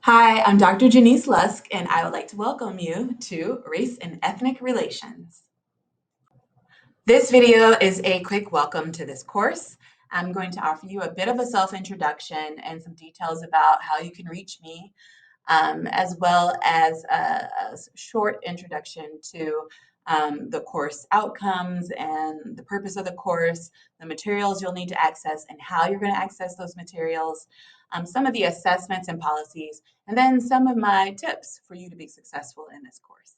Hi, I'm Dr. Janice Lusk, and I would like to welcome you to Race and Ethnic Relations. This video is a quick welcome to this course. I'm going to offer you a bit of a self-introduction and some details about how you can reach me, as well as a short introduction to the course outcomes and the purpose of the course, the materials you'll need to access and how you're going to access those materials, some of the assessments and policies, and then some of my tips for you to be successful in this course.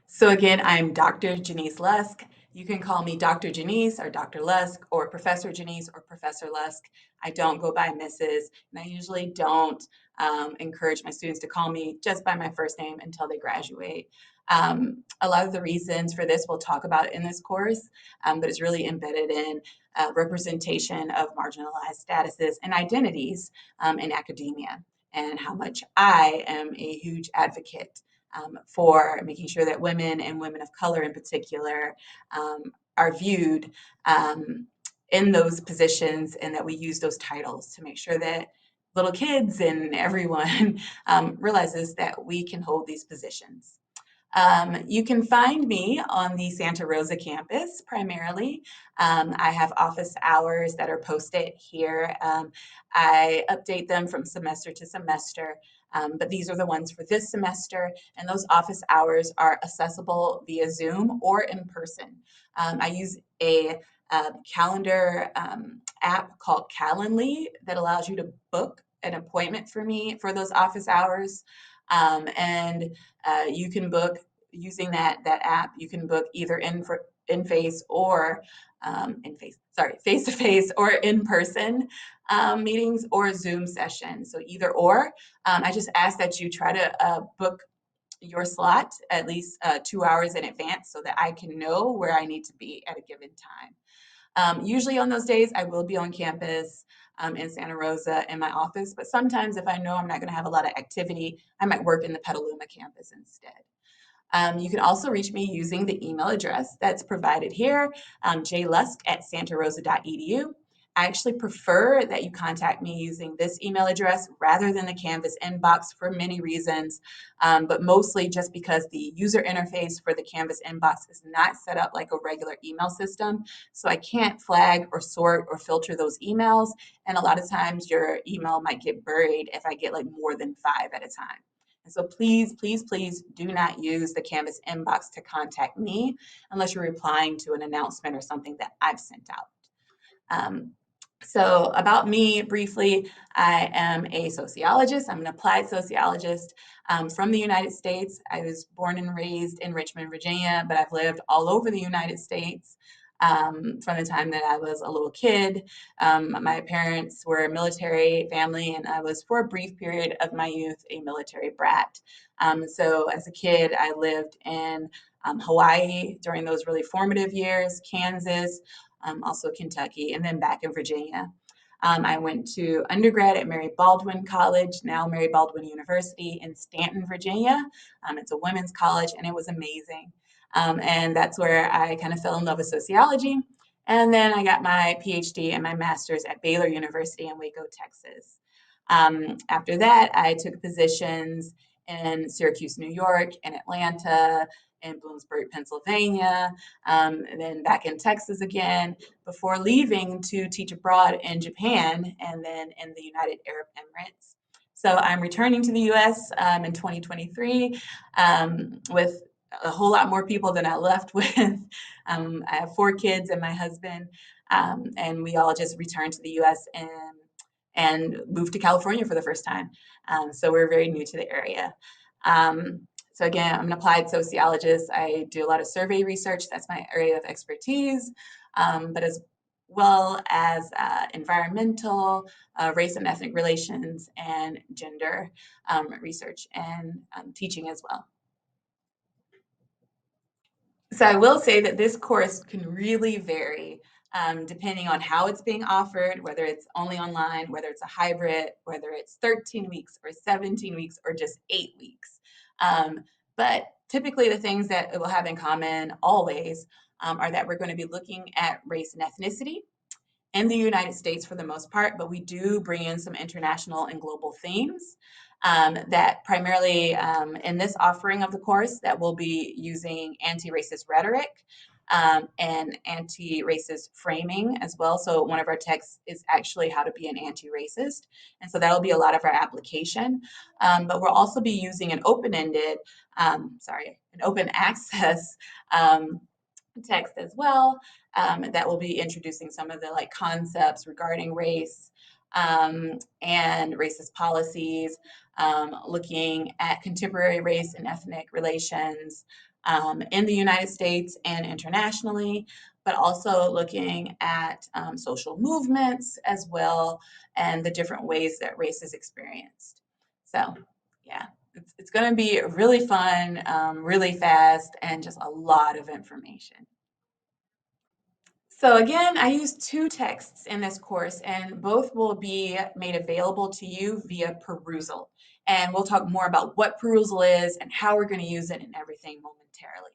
So again, I'm Dr. Janice Lusk. You can call me Dr. Janice or Dr. Lusk or Professor Janice or Professor Lusk. I don't go by Mrs. and I usually don't encourage my students to call me just by my first name until they graduate. A lot of the reasons for this we'll talk about in this course, but it's really embedded in representation of marginalized statuses and identities in academia, and how much I am a huge advocate for making sure that women and women of color in particular are viewed in those positions, and that we use those titles to make sure that little kids and everyone realizes that we can hold these positions. You can find me on the Santa Rosa campus primarily. I have office hours that are posted here. I update them from semester to semester, but these are the ones for this semester, and those office hours are accessible via Zoom or in person. I use a calendar app called Calendly that allows you to book an appointment for me for those office hours. And you can book using that app. You can book either in face or face to face or in person meetings or Zoom sessions. So either or. I just ask that you try to book your slot at least 2 hours in advance so that I can know where I need to be at a given time. Usually on those days, I will be on campus in Santa Rosa in my office, but sometimes if I know I'm not going to have a lot of activity, I might work in the Petaluma campus instead. You can also reach me using the email address that's provided here, jlusk@santarosa.edu. I actually prefer that you contact me using this email address rather than the Canvas inbox for many reasons, but mostly just because the user interface for the Canvas inbox is not set up like a regular email system. So I can't flag or sort or filter those emails. And a lot of times your email might get buried if I get like more than 5 at a time. And so please, please, please do not use the Canvas inbox to contact me unless you're replying to an announcement or something that I've sent out. Um, so about me briefly, I am a sociologist. I'm an applied sociologist from the United States. I was born and raised in Richmond, Virginia, but I've lived all over the United States from the time that I was a little kid. My parents were a military family, and I was, for a brief period of my youth, a military brat. So as a kid, I lived in Hawaii during those really formative years, Kansas, also Kentucky, and then back in Virginia. I went to undergrad at Mary Baldwin College, now Mary Baldwin University in Stanton, Virginia. It's a women's college, and it was amazing. And that's where I kind of fell in love with sociology. And then I got my PhD and my master's at Baylor University in Waco, Texas. After that, I took positions in Syracuse, New York, in Atlanta, in Bloomsburg, Pennsylvania, and then back in Texas again, before leaving to teach abroad in Japan and then in the United Arab Emirates. So I'm returning to the US in 2023 with a whole lot more people than I left with. I have 4 kids and my husband, and we all just returned to the US and moved to California for the first time. So we're very new to the area. So again, I'm an applied sociologist. I do a lot of survey research. That's my area of expertise, but as well as environmental, race and ethnic relations, and gender research and teaching as well. So I will say that this course can really vary depending on how it's being offered, whether it's only online, whether it's a hybrid, whether it's 13 weeks or 17 weeks or just 8 weeks. But typically the things that it will have in common always are that we're going to be looking at race and ethnicity, in the United States for the most part, but we do bring in some international and global themes that primarily in this offering of the course that we'll be using anti-racist rhetoric and anti-racist framing as well. So one of our texts is actually how to be an anti-racist. And so that'll be a lot of our application. But we'll also be using an open-ended, an open access text as well that will be introducing some of the like concepts regarding race and racist policies, looking at contemporary race and ethnic relations in the United States and internationally, but also looking at social movements as well and the different ways that race is experienced. So, yeah, it's going to be really fun, really fast, and just a lot of information. So again, I use two texts in this course, and both will be made available to you via Perusall. And we'll talk more about what Perusall is and how we're going to use it and everything momentarily.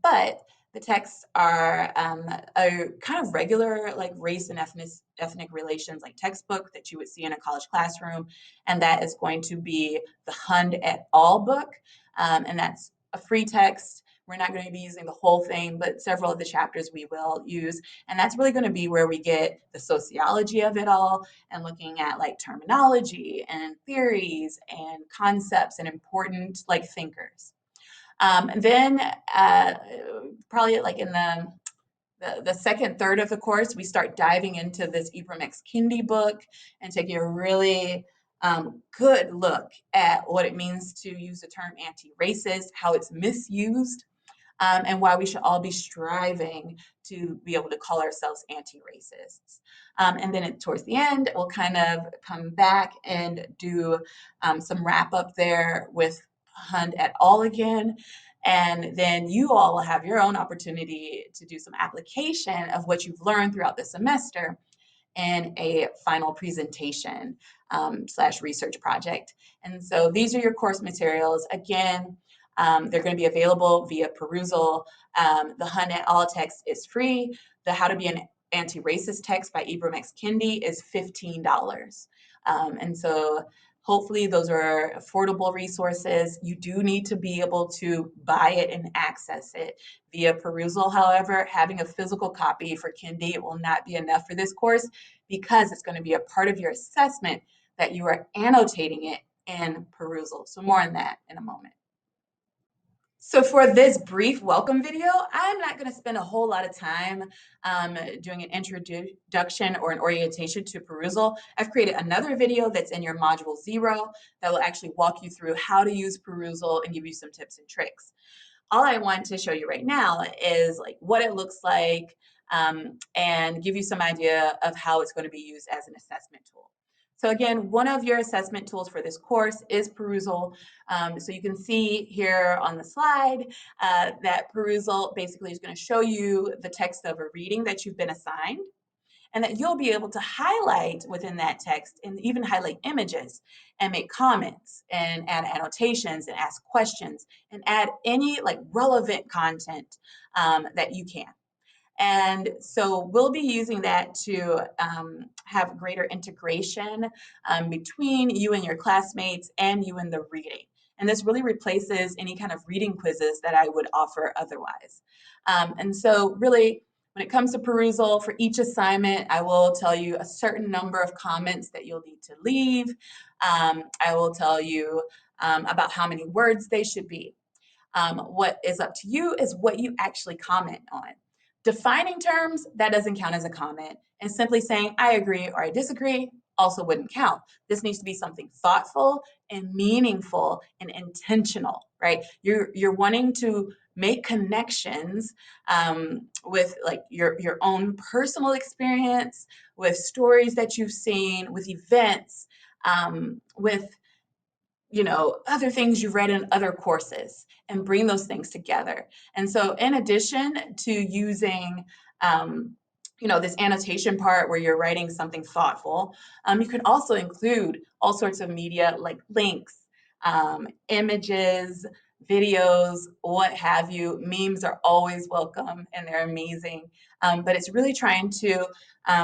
But the texts are a kind of regular like race and ethnic relations like textbook that you would see in a college classroom, and that is going to be the Hund et al. Book, and that's a free text. We're not going to be using the whole thing, but several of the chapters we will use, and that's really going to be where we get the sociology of it all and looking at like terminology and theories and concepts and important like thinkers. Then probably like in the second third of the course, we start diving into this Ibram X. Kendi book and taking a really good look at what it means to use the term anti-racist, how it's misused, and why we should all be striving to be able to call ourselves anti-racists. And then towards the end, we'll kind of come back and do some wrap up there with Hund et al. Again. And then you all will have your own opportunity to do some application of what you've learned throughout the semester in a final presentation slash research project. And so these are your course materials. Again, they're going to be available via Perusall. The Hund et al. Text is free. The How to Be an Anti-Racist text by Ibram X. Kendi is $15. And so hopefully those are affordable resources. You do need to be able to buy it and access it via Perusall. However, having a physical copy for Kendi will not be enough for this course because it's going to be a part of your assessment that you are annotating it in Perusall. So more on that in a moment. So for this brief welcome video, I'm not going to spend a whole lot of time doing an introduction or an orientation to Perusall. I've created another video that's in your module 0 that will actually walk you through how to use Perusall and give you some tips and tricks. All I want to show you right now is like what it looks like and give you some idea of how it's going to be used as an assessment tool. So again, one of your assessment tools for this course is Perusall. So you can see here on the slide that Perusall basically is going to show you the text of a reading that you've been assigned, and that you'll be able to highlight within that text and even highlight images and make comments and add annotations and ask questions and add any like relevant content that you can. And so we'll be using that to have greater integration between you and your classmates and you and the reading. And this really replaces any kind of reading quizzes that I would offer otherwise. And so really, when it comes to Perusall, for each assignment, I will tell you a certain number of comments that you'll need to leave. I will tell you about how many words they should be. What is up to you is what you actually comment on. Defining terms, that doesn't count as a comment. And simply saying, I agree or I disagree, also wouldn't count. This needs to be something thoughtful and meaningful and intentional, right? You're wanting to make connections with like your own personal experience, with stories that you've seen, with events, with other things you've read in other courses, and bring those things together. And so in addition to using this annotation part where you're writing something thoughtful, you can also include all sorts of media like links, images, videos, what have you. Memes are always welcome and they're amazing. But it's really trying to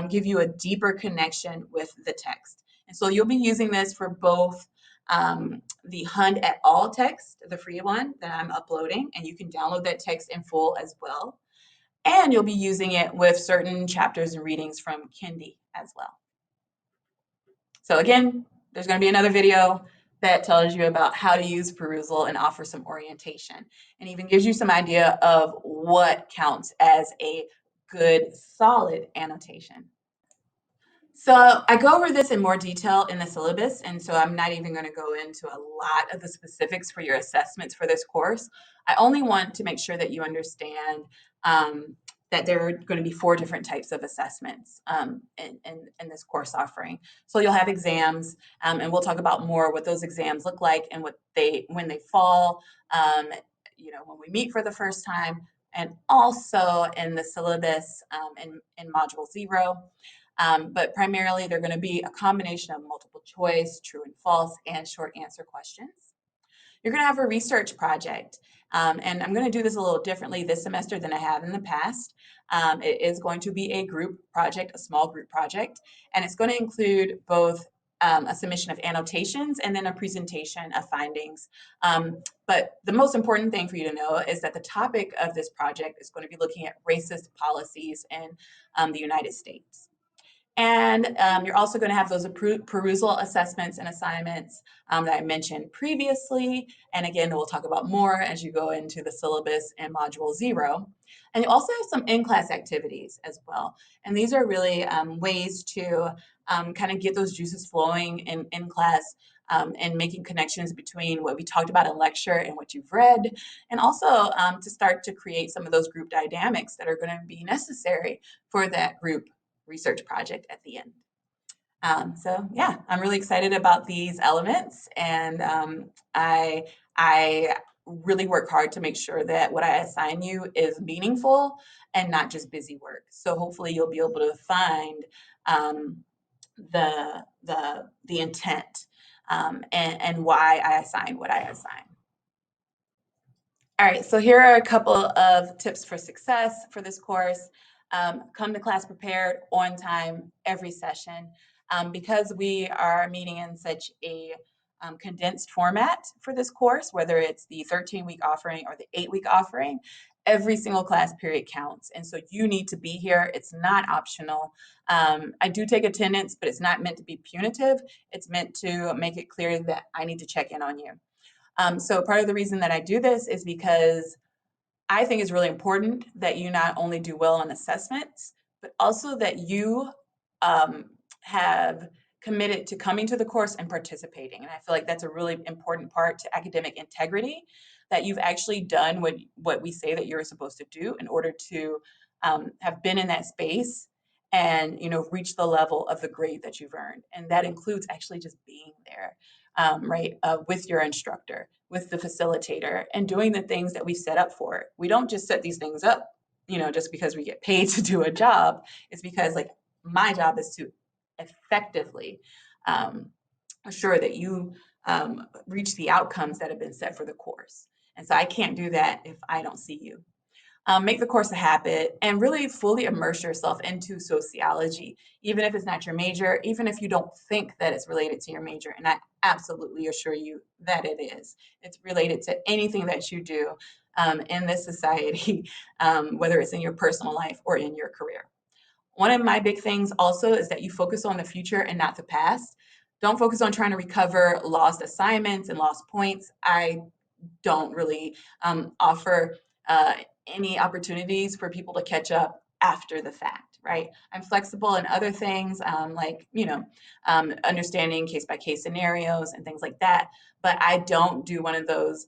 give you a deeper connection with the text. And so you'll be using this for both the Hund et al. Text, the free one that I'm uploading, and you can download that text in full as well. And you'll be using it with certain chapters and readings from Kindy as well. So again, there's going to be another video that tells you about how to use Perusall and offer some orientation, and even gives you some idea of what counts as a good, solid annotation. So I go over this in more detail in the syllabus, and so I'm not even going to go into a lot of the specifics for your assessments for this course. I only want to make sure that you understand that there are going to be 4 different types of assessments in this course offering. So you'll have exams, and we'll talk about more what those exams look like and when they fall, when we meet for the first time, and also in the syllabus in Module 0. But primarily, they're going to be a combination of multiple choice, true and false, and short answer questions. You're going to have a research project, and I'm going to do this a little differently this semester than I have in the past. It is going to be a group project, a small group project, and it's going to include both a submission of annotations and then a presentation of findings. But the most important thing for you to know is that the topic of this project is going to be looking at racist policies in the United States. And you're also going to have those Perusall assessments and assignments that I mentioned previously. And again, we'll talk about more as you go into the syllabus in Module 0. And you also have some in-class activities as well. And these are really ways to kind of get those juices flowing in class, and making connections between what we talked about in lecture and what you've read, and also to start to create some of those group dynamics that are going to be necessary for that group research project at the end. So yeah, I'm really excited about these elements, and I really work hard to make sure that what I assign you is meaningful and not just busy work. So hopefully you'll be able to find the intent and why I assign what I assign. All right, so here are a couple of tips for success for this course. Come to class prepared, on time, every session. Because we are meeting in such a condensed format for this course, whether it's the 13-week offering or the 8-week offering, every single class period counts. And so you need to be here. It's not optional. I do take attendance, but it's not meant to be punitive. It's meant to make it clear that I need to check in on you. So part of the reason that I do this is because I think it's really important that you not only do well on assessments, but also that you have committed to coming to the course and participating. And I feel like that's a really important part to academic integrity, that you've actually done what we say that you're supposed to do in order to have been in that space and reach the level of the grade that you've earned. And that includes actually just being there, right, with your instructor, with the facilitator, and doing the things that we set up for it. We don't just set these things up, just because we get paid to do a job. It's because my job is to effectively assure that you reach the outcomes that have been set for the course. And so I can't do that if I don't see you. Make the course a habit and really fully immerse yourself into sociology, even if it's not your major, even if you don't think that it's related to your major. And I absolutely assure you that it is. It's related to anything that you do in this society, whether it's in your personal life or in your career. One of my big things also is that you focus on the future and not the past. Don't focus on trying to recover lost assignments and lost points. I don't really offer any opportunities for people to catch up after the fact, right? I'm flexible in other things, understanding case-by-case scenarios and things like that, but I don't do one of those,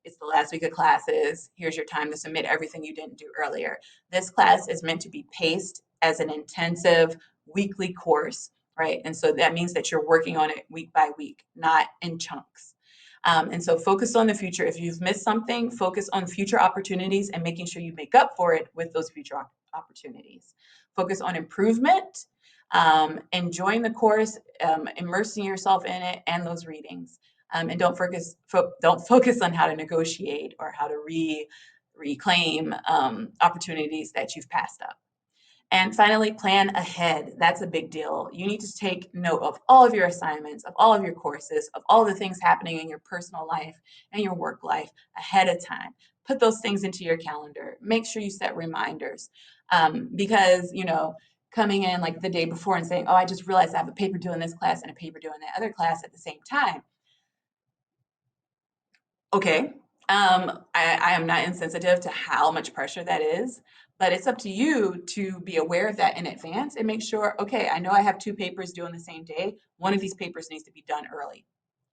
it's the last week of classes, here's your time to submit everything you didn't do earlier. This class is meant to be paced as an intensive weekly course, right? And so that means that you're working on it week by week, not in chunks. And so focus on the future. If you've missed something, focus on future opportunities and making sure you make up for it with those future opportunities. Focus on improvement, enjoying the course, immersing yourself in it and those readings. and don't focus on how to negotiate or how to reclaim opportunities that you've passed up. And finally, plan ahead. That's a big deal. You need to take note of all of your assignments, of all of your courses, of all the things happening in your personal life and your work life ahead of time. Put those things into your calendar. Make sure you set reminders, because, coming in like the day before and saying, oh, I just realized I have a paper due in this class and a paper due in that other class at the same time. Okay. I am not insensitive to how much pressure that is, but it's up to you to be aware of that in advance and make sure, okay, I know I have two papers due on the same day. One of these papers needs to be done early,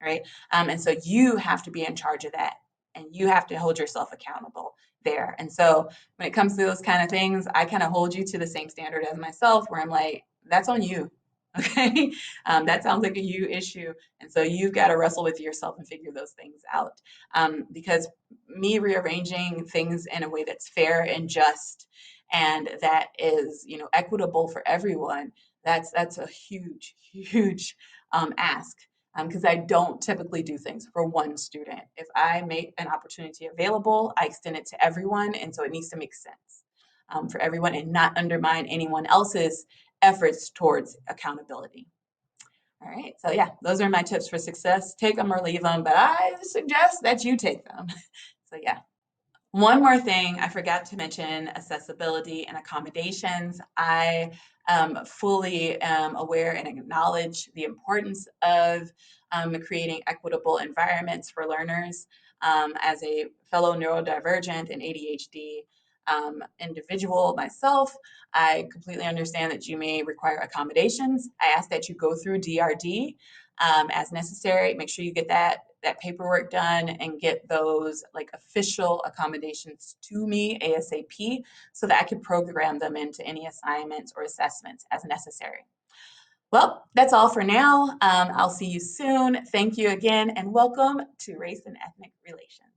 right? And so you have to be in charge of that and you have to hold yourself accountable there. And so when it comes to those kind of things, I kind of hold you to the same standard as myself, where I'm like, that's on you. Okay. That sounds like a you issue. And so you've got to wrestle with yourself and figure those things out, because me rearranging things in a way that's fair and just and that is equitable for everyone, that's a huge ask, because I don't typically do things for one student. If I make an opportunity available, I extend it to everyone, and so it needs to make sense for everyone and not undermine anyone else's efforts towards accountability. All right, so yeah, those are my tips for success. Take them or leave them, but I suggest that you take them. So yeah. One more thing I forgot to mention, accessibility and accommodations. I fully am aware and acknowledge the importance of creating equitable environments for learners. As a fellow neurodivergent and ADHD individual myself, I completely understand that you may require accommodations. I ask that you go through DRD as necessary. Make sure you get that paperwork done and get those like official accommodations to me ASAP so that I can program them into any assignments or assessments as necessary. Well, that's all for now. I'll see you soon. Thank you again and welcome to Race and Ethnic Relations.